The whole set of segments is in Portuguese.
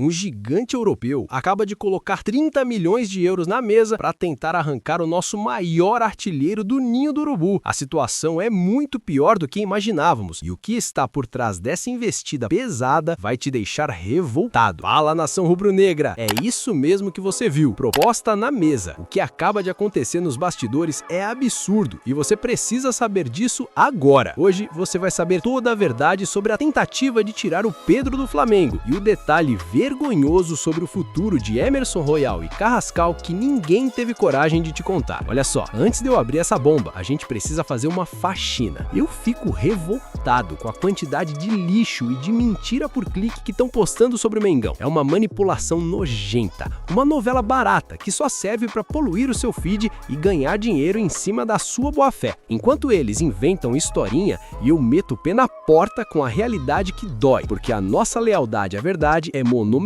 Um gigante europeu acaba de colocar 30 milhões de euros na mesa para tentar arrancar o nosso maior artilheiro do ninho do urubu. A situação é muito pior do que imaginávamos, e o que está por trás dessa investida pesada vai te deixar revoltado. Fala, nação rubro-negra, é isso mesmo que você viu, proposta na mesa. O que acaba de acontecer nos bastidores é absurdo, e você precisa saber disso agora. Hoje você vai saber toda a verdade sobre a tentativa de tirar o Pedro do Flamengo, e o detalhe vergonhoso sobre o futuro de Emerson Royal e Carrascal que ninguém teve coragem de te contar. Olha só, antes de eu abrir essa bomba, a gente precisa fazer uma faxina. Eu fico revoltado com a quantidade de lixo e de mentira por clique que estão postando sobre o Mengão. É uma manipulação nojenta, uma novela barata que só serve para poluir o seu feed e ganhar dinheiro em cima da sua boa-fé. Enquanto eles inventam historinha, eu meto o pé na porta com a realidade que dói, porque a nossa lealdade à verdade é monumental.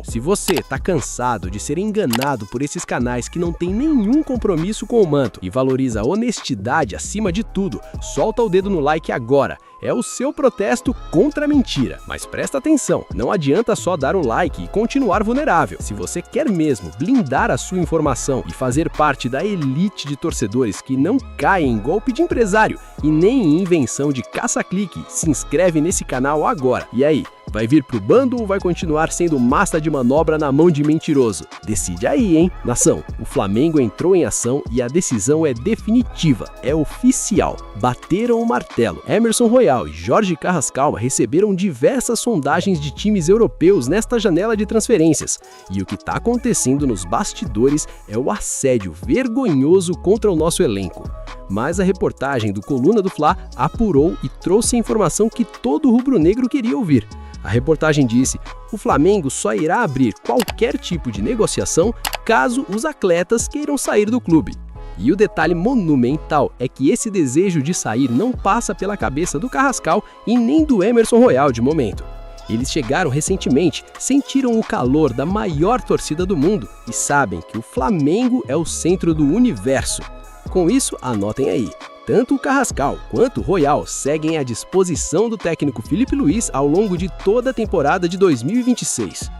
Se você tá cansado de ser enganado por esses canais que não tem nenhum compromisso com o manto e valoriza a honestidade acima de tudo, solta o dedo no like agora. É o seu protesto contra a mentira. Mas presta atenção, não adianta só dar um like e continuar vulnerável. Se você quer mesmo blindar a sua informação e fazer parte da elite de torcedores que não caem em golpe de empresário e nem em invenção de caça-clique, se inscreve nesse canal agora. E aí, vai vir pro bando ou vai continuar sendo massa de manobra na mão de mentiroso? Decide aí, hein? Nação, o Flamengo entrou em ação e a decisão é definitiva, é oficial. Bateram o martelo. Emerson Royal e Jorge Carrascal receberam diversas sondagens de times europeus nesta janela de transferências. E o que está acontecendo nos bastidores é o assédio vergonhoso contra o nosso elenco. Mas a reportagem do Coluna do Fla apurou e trouxe a informação que todo rubro-negro queria ouvir. A reportagem disse: o Flamengo só irá abrir qualquer tipo de negociação caso os atletas queiram sair do clube. E o detalhe monumental é que esse desejo de sair não passa pela cabeça do Carrascal e nem do Emerson Royal de momento. Eles chegaram recentemente, sentiram o calor da maior torcida do mundo e sabem que o Flamengo é o centro do universo. Com isso, anotem aí. Tanto o Carrascal quanto o Royal seguem à disposição do técnico Felipe Luiz ao longo de toda a temporada de 2026.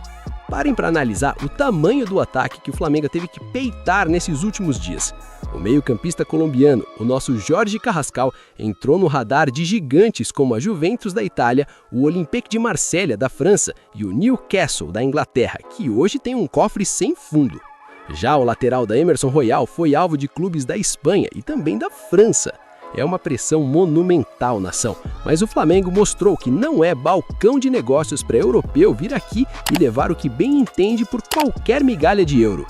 Parem para analisar o tamanho do ataque que o Flamengo teve que peitar nesses últimos dias. O meio-campista colombiano, o nosso Jorge Carrascal, entrou no radar de gigantes como a Juventus da Itália, o Olympique de Marselha da França e o Newcastle da Inglaterra, que hoje tem um cofre sem fundo. Já o lateral da Emerson Royal foi alvo de clubes da Espanha e também da França. É uma pressão monumental, nação, mas o Flamengo mostrou que não é balcão de negócios para europeu vir aqui e levar o que bem entende por qualquer migalha de euro.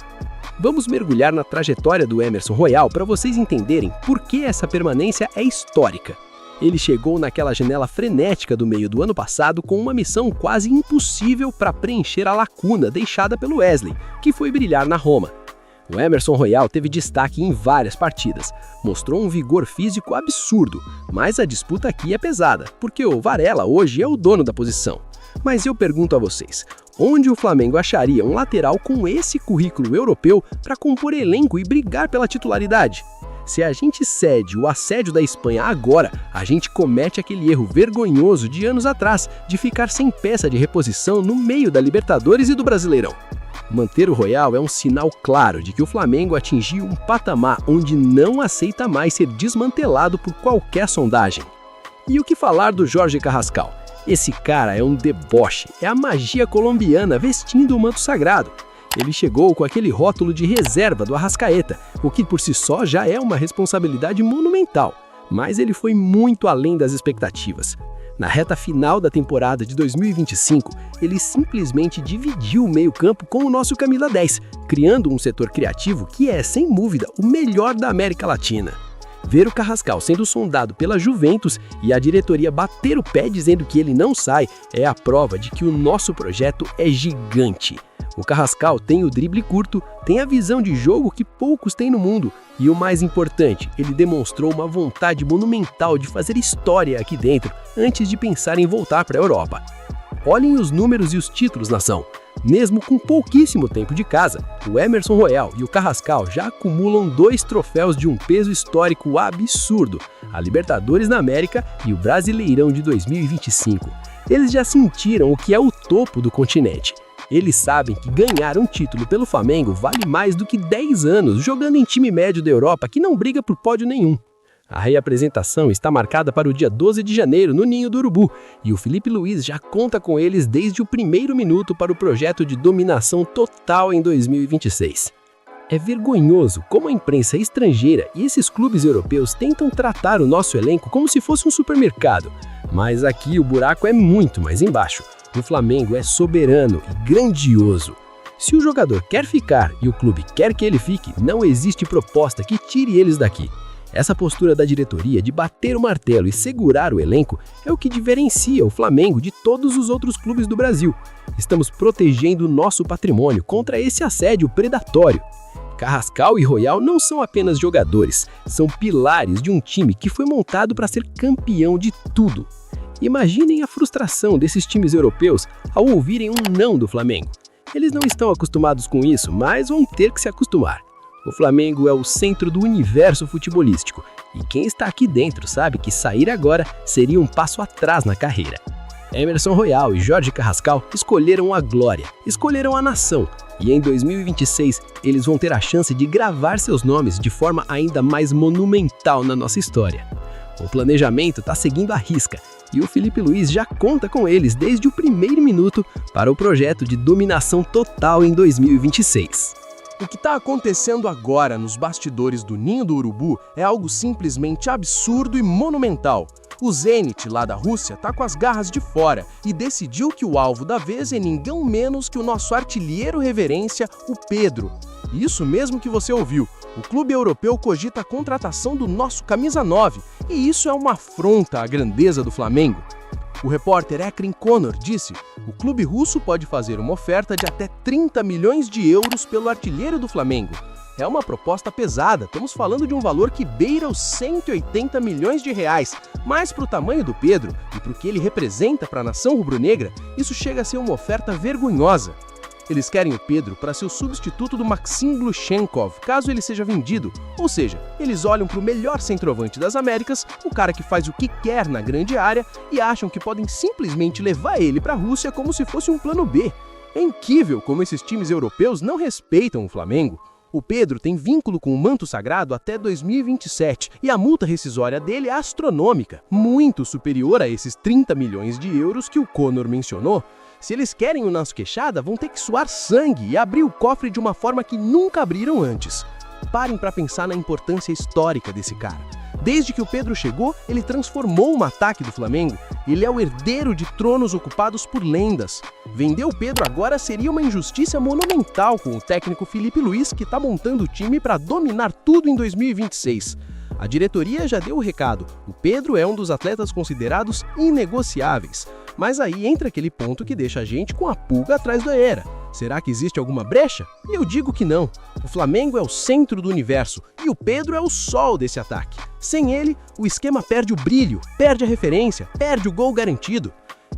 Vamos mergulhar na trajetória do Emerson Royal para vocês entenderem por que essa permanência é histórica. Ele chegou naquela janela frenética do meio do ano passado com uma missão quase impossível para preencher a lacuna deixada pelo Wesley, que foi brilhar na Roma. O Emerson Royal teve destaque em várias partidas, mostrou um vigor físico absurdo, mas a disputa aqui é pesada, porque o Varela hoje é o dono da posição. Mas eu pergunto a vocês, onde o Flamengo acharia um lateral com esse currículo europeu para compor elenco e brigar pela titularidade? Se a gente cede o assédio da Espanha agora, a gente comete aquele erro vergonhoso de anos atrás de ficar sem peça de reposição no meio da Libertadores e do Brasileirão. Manter o Royal é um sinal claro de que o Flamengo atingiu um patamar onde não aceita mais ser desmantelado por qualquer sondagem. E o que falar do Jorge Carrascal? Esse cara é um deboche, é a magia colombiana vestindo o manto sagrado. Ele chegou com aquele rótulo de reserva do Arrascaeta, o que por si só já é uma responsabilidade monumental, mas ele foi muito além das expectativas. Na reta final da temporada de 2025, ele simplesmente dividiu o meio-campo com o nosso camisa 10, criando um setor criativo que é, sem dúvida, o melhor da América Latina. Ver o Carrascal sendo sondado pela Juventus e a diretoria bater o pé dizendo que ele não sai é a prova de que o nosso projeto é gigante. O Carrascal tem o drible curto, tem a visão de jogo que poucos têm no mundo e, o mais importante, ele demonstrou uma vontade monumental de fazer história aqui dentro antes de pensar em voltar para a Europa. Olhem os números e os títulos, nação. Mesmo com pouquíssimo tempo de casa, o Emerson Royal e o Carrascal já acumulam 2 troféus de um peso histórico absurdo, a Libertadores na América e o Brasileirão de 2025. Eles já sentiram o que é o topo do continente. Eles sabem que ganhar um título pelo Flamengo vale mais do que 10 anos jogando em time médio da Europa que não briga por pódio nenhum. A reapresentação está marcada para o dia 12 de janeiro no Ninho do Urubu, e o Felipe Luiz já conta com eles desde o primeiro minuto para o projeto de dominação total em 2026. É vergonhoso como a imprensa estrangeira e esses clubes europeus tentam tratar o nosso elenco como se fosse um supermercado, mas aqui o buraco é muito mais embaixo. O Flamengo é soberano e grandioso. Se o jogador quer ficar e o clube quer que ele fique, não existe proposta que tire eles daqui. Essa postura da diretoria de bater o martelo e segurar o elenco é o que diferencia o Flamengo de todos os outros clubes do Brasil. Estamos protegendo o nosso patrimônio contra esse assédio predatório. Carrascal e Royal não são apenas jogadores, são pilares de um time que foi montado para ser campeão de tudo. Imaginem a frustração desses times europeus ao ouvirem um não do Flamengo. Eles não estão acostumados com isso, mas vão ter que se acostumar. O Flamengo é o centro do universo futebolístico, e quem está aqui dentro sabe que sair agora seria um passo atrás na carreira. Emerson Royal e Jorge Carrascal escolheram a glória, escolheram a nação, e em 2026 eles vão ter a chance de gravar seus nomes de forma ainda mais monumental na nossa história. O planejamento está seguindo à risca, e o Felipe Luiz já conta com eles desde o primeiro minuto para o projeto de dominação total em 2026. O que está acontecendo agora nos bastidores do Ninho do Urubu é algo simplesmente absurdo e monumental. O Zenit, lá da Rússia, está com as garras de fora e decidiu que o alvo da vez é ninguém menos que o nosso artilheiro reverência, o Pedro. Isso mesmo que você ouviu. O clube europeu cogita a contratação do nosso camisa 9, e isso é uma afronta à grandeza do Flamengo. O repórter Ekrim Conor disse: o clube russo pode fazer uma oferta de até 30 milhões de euros pelo artilheiro do Flamengo. É uma proposta pesada, estamos falando de um valor que beira os 180 milhões de reais, mas para o tamanho do Pedro e para o que ele representa para a nação rubro-negra, isso chega a ser uma oferta vergonhosa. Eles querem o Pedro para ser o substituto do Maxim Gluchenkov, caso ele seja vendido. Ou seja, eles olham para o melhor centroavante das Américas, o cara que faz o que quer na grande área, e acham que podem simplesmente levar ele para a Rússia como se fosse um plano B. É incrível como esses times europeus não respeitam o Flamengo. O Pedro tem vínculo com o manto sagrado até 2027 e a multa rescisória dele é astronômica, muito superior a esses 30 milhões de euros que o Conor mencionou. Se eles querem o nosso queixada, vão ter que suar sangue e abrir o cofre de uma forma que nunca abriram antes. Parem para pensar na importância histórica desse cara. Desde que o Pedro chegou, ele transformou um ataque do Flamengo. Ele é o herdeiro de tronos ocupados por lendas. Vender o Pedro agora seria uma injustiça monumental com o técnico Felipe Luiz, que está montando o time para dominar tudo em 2026. A diretoria já deu o recado, o Pedro é um dos atletas considerados inegociáveis. Mas aí entra aquele ponto que deixa a gente com a pulga atrás da orelha. Será que existe alguma brecha? Eu digo que não. O Flamengo é o centro do universo e o Pedro é o sol desse ataque. Sem ele, o esquema perde o brilho, perde a referência, perde o gol garantido.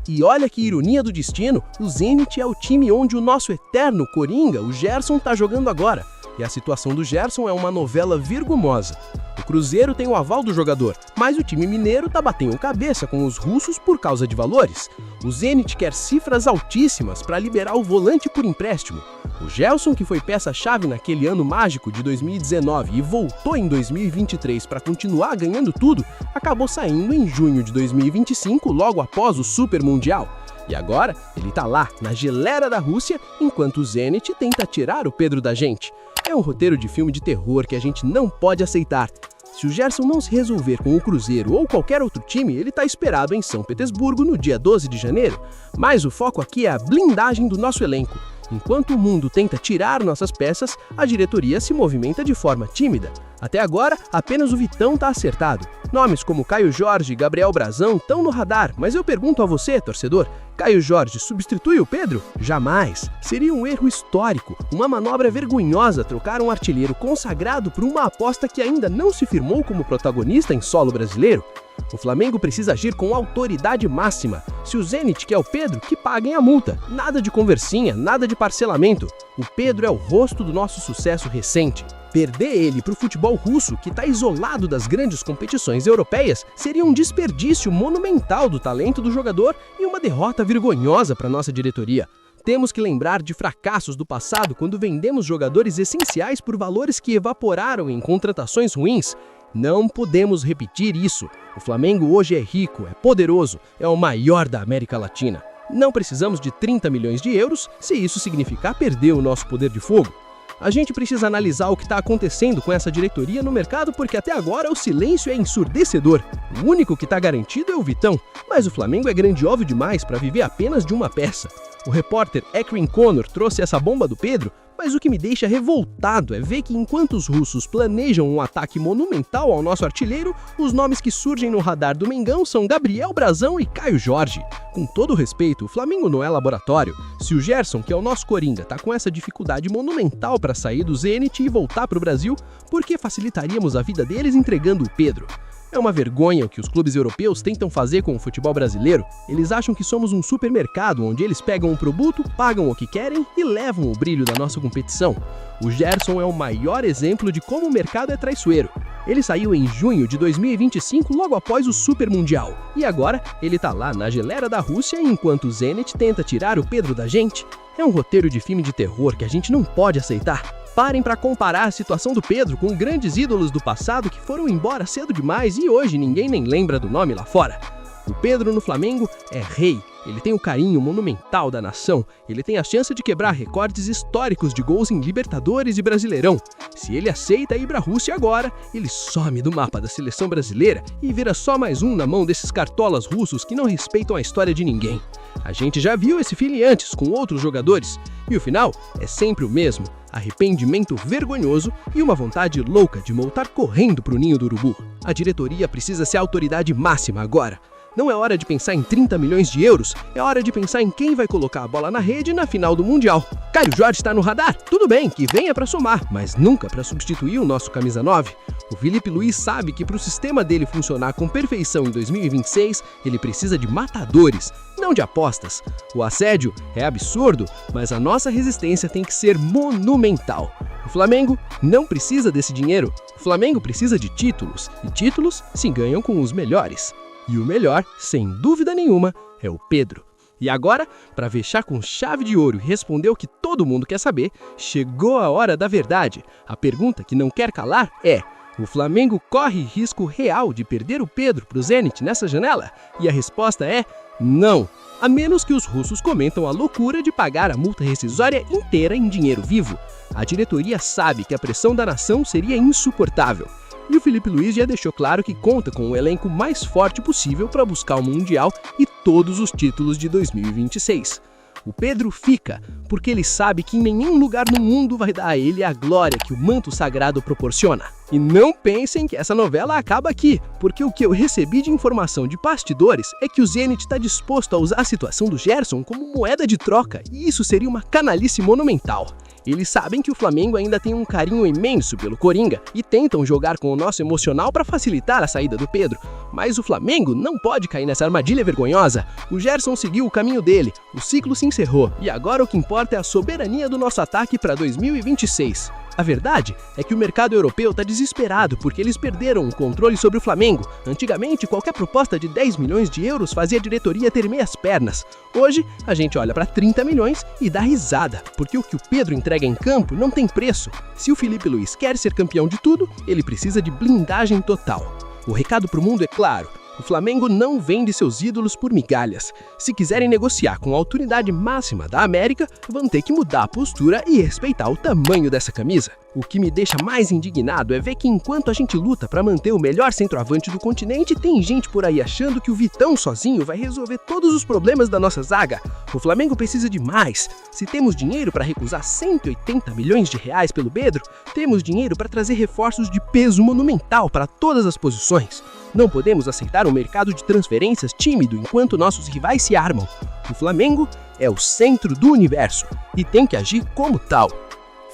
E olha que ironia do destino, o Zenit é o time onde o nosso eterno Coringa, o Gerson, está jogando agora. E a situação do Gerson é uma novela virgumosa. O Cruzeiro tem o aval do jogador, mas o time mineiro tá batendo cabeça com os russos por causa de valores. O Zenit quer cifras altíssimas para liberar o volante por empréstimo. O Gelson, que foi peça-chave naquele ano mágico de 2019 e voltou em 2023 para continuar ganhando tudo, acabou saindo em junho de 2025, logo após o Super Mundial. E agora, ele tá lá, na geleira da Rússia, enquanto o Zenit tenta tirar o Pedro da gente. É um roteiro de filme de terror que a gente não pode aceitar. Se o Gerson não se resolver com o Cruzeiro ou qualquer outro time, ele está esperado em São Petersburgo no dia 12 de janeiro. Mas o foco aqui é a blindagem do nosso elenco. Enquanto o mundo tenta tirar nossas peças, a diretoria se movimenta de forma tímida. Até agora, apenas o Vitão está acertado. Nomes como Caio Jorge e Gabriel Brazão estão no radar, mas eu pergunto a você, torcedor, Caio Jorge substitui o Pedro? Jamais! Seria um erro histórico, uma manobra vergonhosa trocar um artilheiro consagrado por uma aposta que ainda não se firmou como protagonista em solo brasileiro. O Flamengo precisa agir com autoridade máxima. Se o Zenit quer o Pedro, que paguem a multa. Nada de conversinha, nada de parcelamento. O Pedro é o rosto do nosso sucesso recente. Perder ele para o futebol russo, que está isolado das grandes competições europeias, seria um desperdício monumental do talento do jogador e uma derrota vergonhosa para nossa diretoria. Temos que lembrar de fracassos do passado quando vendemos jogadores essenciais por valores que evaporaram em contratações ruins. Não podemos repetir isso. O Flamengo hoje é rico, é poderoso, é o maior da América Latina. Não precisamos de 30 milhões de euros se isso significar perder o nosso poder de fogo. A gente precisa analisar o que está acontecendo com essa diretoria no mercado porque até agora o silêncio é ensurdecedor. O único que está garantido é o Vitão, mas o Flamengo é grandioso demais para viver apenas de uma peça. O repórter Ekrin Connor trouxe essa bomba do Pedro, mas o que me deixa revoltado é ver que enquanto os russos planejam um ataque monumental ao nosso artilheiro, os nomes que surgem no radar do Mengão são Gabriel Brazão e Caio Jorge. Com todo respeito, o Flamengo não é laboratório. Se o Gerson, que é o nosso coringa, tá com essa dificuldade monumental para sair do Zenit e voltar para o Brasil, por que facilitaríamos a vida deles entregando o Pedro? É uma vergonha o que os clubes europeus tentam fazer com o futebol brasileiro. Eles acham que somos um supermercado onde eles pegam um produto, pagam o que querem e levam o brilho da nossa competição. O Gerson é o maior exemplo de como o mercado é traiçoeiro. Ele saiu em junho de 2025, logo após o Super Mundial. E agora, ele tá lá na geleira da Rússia enquanto o Zenit tenta tirar o Pedro da gente. É um roteiro de filme de terror que a gente não pode aceitar. Parem para comparar a situação do Pedro com grandes ídolos do passado que foram embora cedo demais e hoje ninguém nem lembra do nome lá fora. O Pedro no Flamengo é rei, ele tem o carinho monumental da nação, ele tem a chance de quebrar recordes históricos de gols em Libertadores e Brasileirão. Se ele aceita ir para a Rússia agora, ele some do mapa da seleção brasileira e vira só mais um na mão desses cartolas russos que não respeitam a história de ninguém. A gente já viu esse feeling antes com outros jogadores, e o final é sempre o mesmo. Arrependimento vergonhoso e uma vontade louca de voltar correndo pro ninho do urubu. A diretoria precisa ser a autoridade máxima agora. Não é hora de pensar em 30 milhões de euros, é hora de pensar em quem vai colocar a bola na rede na final do Mundial. Caio Jorge está no radar? Tudo bem, que venha para somar, mas nunca para substituir o nosso camisa 9. O Felipe Luiz sabe que para o sistema dele funcionar com perfeição em 2026, ele precisa de matadores, não de apostas. O assédio é absurdo, mas a nossa resistência tem que ser monumental. O Flamengo não precisa desse dinheiro, o Flamengo precisa de títulos, e títulos se ganham com os melhores. E o melhor, sem dúvida nenhuma, é o Pedro. E agora, para fechar com chave de ouro e responder o que todo mundo quer saber, chegou a hora da verdade. A pergunta que não quer calar é: o Flamengo corre risco real de perder o Pedro para o Zenit nessa janela? E a resposta é não, a menos que os russos comentam a loucura de pagar a multa rescisória inteira em dinheiro vivo. A diretoria sabe que a pressão da nação seria insuportável. E o Felipe Luiz já deixou claro que conta com o elenco mais forte possível para buscar o Mundial e todos os títulos de 2026. O Pedro fica, porque ele sabe que em nenhum lugar no mundo vai dar a ele a glória que o manto sagrado proporciona. E não pensem que essa novela acaba aqui, porque o que eu recebi de informação de bastidores é que o Zenit está disposto a usar a situação do Gerson como moeda de troca, e isso seria uma canalice monumental. Eles sabem que o Flamengo ainda tem um carinho imenso pelo Coringa e tentam jogar com o nosso emocional para facilitar a saída do Pedro. Mas o Flamengo não pode cair nessa armadilha vergonhosa. O Gerson seguiu o caminho dele, o ciclo se encerrou e agora o que importa é a soberania do nosso ataque para 2026. A verdade é que o mercado europeu está desesperado porque eles perderam o controle sobre o Flamengo. Antigamente, qualquer proposta de 10 milhões de euros fazia a diretoria tremer as pernas. Hoje, a gente olha para 30 milhões e dá risada, porque o que o Pedro entrega em campo não tem preço. Se o Felipe Luiz quer ser campeão de tudo, ele precisa de blindagem total. O recado para o mundo é claro. O Flamengo não vende seus ídolos por migalhas. Se quiserem negociar com a autoridade máxima da América, vão ter que mudar a postura e respeitar o tamanho dessa camisa. O que me deixa mais indignado é ver que enquanto a gente luta para manter o melhor centroavante do continente, tem gente por aí achando que o Vitão sozinho vai resolver todos os problemas da nossa zaga. O Flamengo precisa de mais. Se temos dinheiro para recusar 180 milhões de reais pelo Pedro, temos dinheiro para trazer reforços de peso monumental para todas as posições. Não podemos aceitar um mercado de transferências tímido enquanto nossos rivais se armam. O Flamengo é o centro do universo e tem que agir como tal.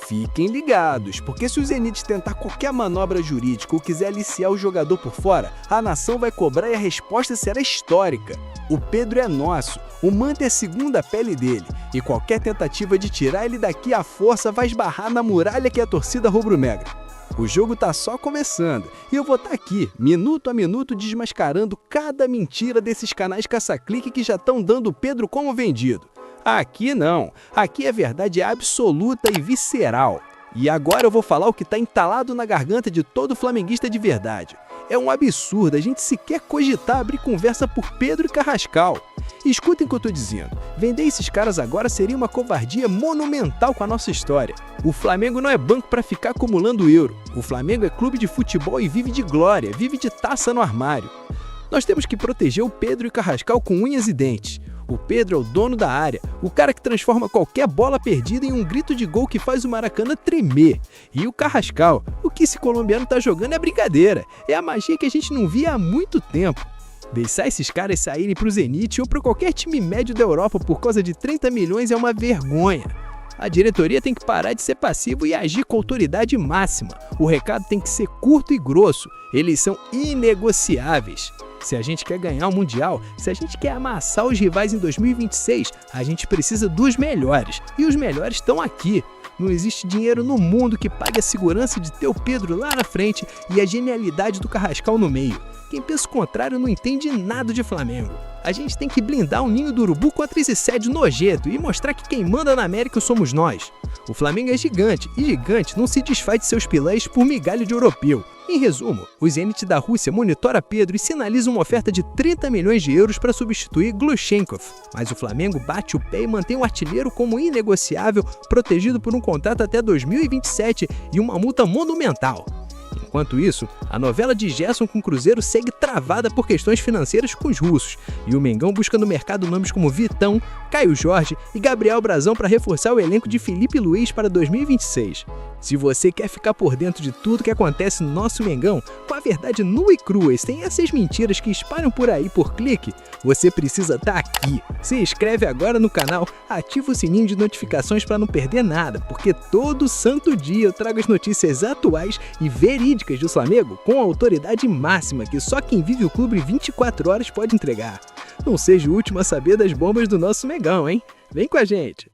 Fiquem ligados, porque se o Zenit tentar qualquer manobra jurídica ou quiser aliciar o jogador por fora, a nação vai cobrar e a resposta será histórica. O Pedro é nosso, o manto é a segunda pele dele, e qualquer tentativa de tirar ele daqui à força vai esbarrar na muralha que é a torcida rubro-negra. O jogo tá só começando, e eu vou estar aqui, minuto a minuto, desmascarando cada mentira desses canais caça-clique que já estão dando o Pedro como vendido. Aqui não. Aqui a verdade é absoluta e visceral. E agora eu vou falar o que está entalado na garganta de todo flamenguista de verdade. É um absurdo a gente sequer cogitar abrir conversa por Pedro e Carrascal. Escutem o que eu tô dizendo. Vender esses caras agora seria uma covardia monumental com a nossa história. O Flamengo não é banco para ficar acumulando euro. O Flamengo é clube de futebol e vive de glória, vive de taça no armário. Nós temos que proteger o Pedro e o Carrascal com unhas e dentes. O Pedro é o dono da área, o cara que transforma qualquer bola perdida em um grito de gol que faz o Maracanã tremer. E o Carrascal, o que esse colombiano tá jogando é brincadeira, é a magia que a gente não via há muito tempo. Deixar esses caras saírem pro Zenit ou para qualquer time médio da Europa por causa de 30 milhões é uma vergonha. A diretoria tem que parar de ser passivo e agir com autoridade máxima. O recado tem que ser curto e grosso, eles são inegociáveis. Se a gente quer ganhar o Mundial, se a gente quer amassar os rivais em 2026, a gente precisa dos melhores. E os melhores estão aqui. Não existe dinheiro no mundo que pague a segurança de ter o Pedro lá na frente e a genialidade do Carrascal no meio. Quem pensa o contrário não entende nada de Flamengo. A gente tem que blindar o ninho do urubu contra esse assédio nojento e mostrar que quem manda na América somos nós. O Flamengo é gigante, e gigante não se desfaz de seus pilães por migalha de europeu. Em resumo, o Zenit da Rússia monitora Pedro e sinaliza uma oferta de 30 milhões de euros para substituir Glushenkov. Mas o Flamengo bate o pé e mantém o artilheiro como inegociável, protegido por um contrato até 2027 e uma multa monumental. Enquanto isso, a novela de Gerson com o Cruzeiro segue travada por questões financeiras com os russos, e o Mengão busca no mercado nomes como Vitão, Caio Jorge e Gabriel Brazão para reforçar o elenco de Felipe Luiz para 2026. Se você quer ficar por dentro de tudo que acontece no nosso Mengão, com a verdade nua e crua e sem essas mentiras que espalham por aí por clique, você precisa estar aqui. Se inscreve agora no canal, ativa o sininho de notificações para não perder nada, porque todo santo dia eu trago as notícias atuais e verídicas do Flamengo com a autoridade máxima que só quem vive o clube 24 horas pode entregar. Não seja o último a saber das bombas do nosso Mengão, hein? Vem com a gente!